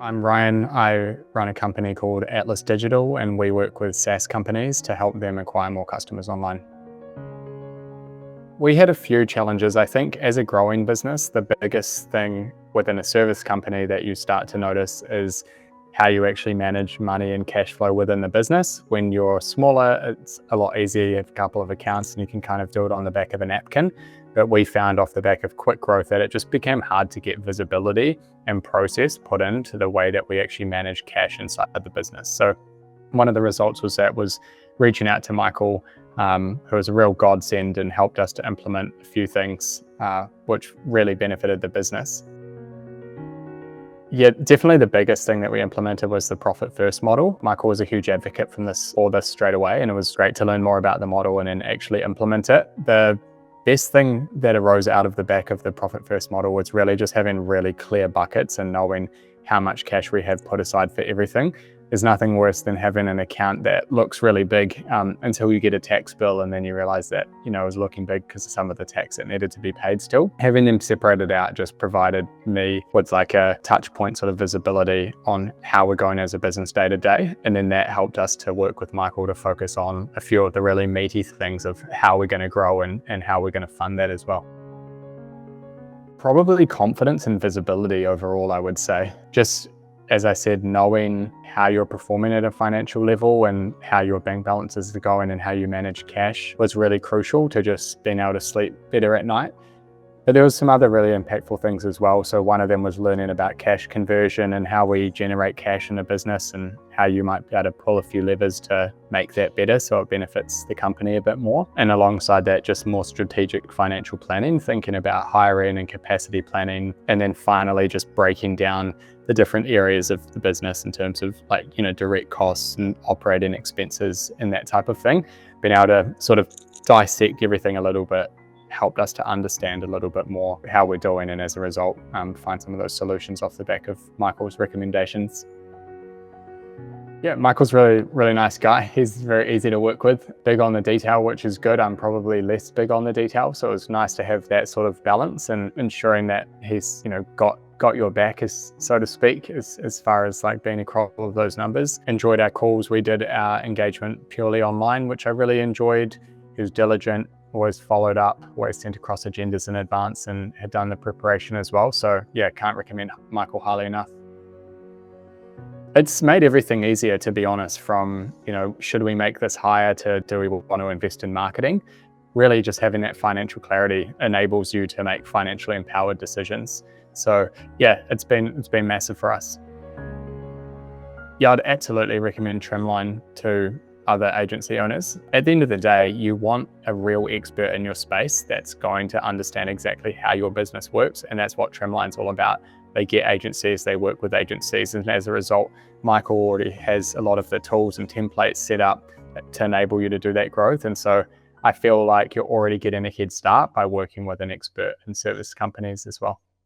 I'm Ryan. I run a company called Atlas Digital, and we work with SaaS companies to help them acquire more customers online. We had a few challenges. I think as a growing business, the biggest thing within a service company that you start to notice is how you actually manage money and cash flow within the business. When you're smaller, it's a lot easier. You have a couple of accounts and you can kind of do it on the back of a napkin. But we found off the back of quick growth that it just became hard to get visibility and process put into the way that we actually manage cash inside the business. So one of the results was reaching out to Michael, who was a real godsend and helped us to implement a few things which really benefited the business. Yeah, definitely the biggest thing that we implemented was the profit first model. Michael was a huge advocate for this straight away, and it was great to learn more about the model and then actually implement it. The best thing that arose out of the back of the profit first model was really just having really clear buckets and knowing how much cash we have put aside for everything. There's nothing worse than having an account that looks really big until you get a tax bill and then you realize that, it was looking big because of some of the tax that needed to be paid still. Having them separated out just provided me with like a touch point sort of visibility on how we're going as a business day to day. And then that helped us to work with Michael to focus on a few of the really meaty things of how we're going to grow and how we're going to fund that as well. Probably confidence and visibility overall, I would say. Just as I said, knowing how you're performing at a financial level and how your bank balances are going and how you manage cash was really crucial to just being able to sleep better at night. But there was some other really impactful things as well. So one of them was learning about cash conversion and how we generate cash in a business and how you might be able to pull a few levers to make that better so it benefits the company a bit more. And alongside that, just more strategic financial planning, thinking about hiring and capacity planning. And then finally, just breaking down the different areas of the business in terms of direct costs and operating expenses and that type of thing. Being able to sort of dissect everything a little bit helped us to understand a little bit more how we're doing, and as a result, find some of those solutions off the back of Michael's recommendations. Yeah, Michael's really nice guy. He's very easy to work with, big on the detail, which is good. I'm probably less big on the detail, so it's nice to have that sort of balance and ensuring that he's got your back, so to speak, as far as like being across all of those numbers. Enjoyed our calls. We did our engagement purely online, which I really enjoyed. He was diligent, always followed up, always sent across agendas in advance and had done the preparation as well. So yeah, can't recommend Michael highly enough. It's made everything easier, to be honest, from, should we make this hire to do we want to invest in marketing? Really just having that financial clarity enables you to make financially empowered decisions. So yeah, it's been massive for us. Yeah, I'd absolutely recommend Trimline to other agency owners. At the end of the day, you want a real expert in your space that's going to understand exactly how your business works, and that's what Trimline's all about. They get agencies, they work with agencies, and as a result, Michael already has a lot of the tools and templates set up to enable you to do that growth. And so I feel like you're already getting a head start by working with an expert in service companies as well.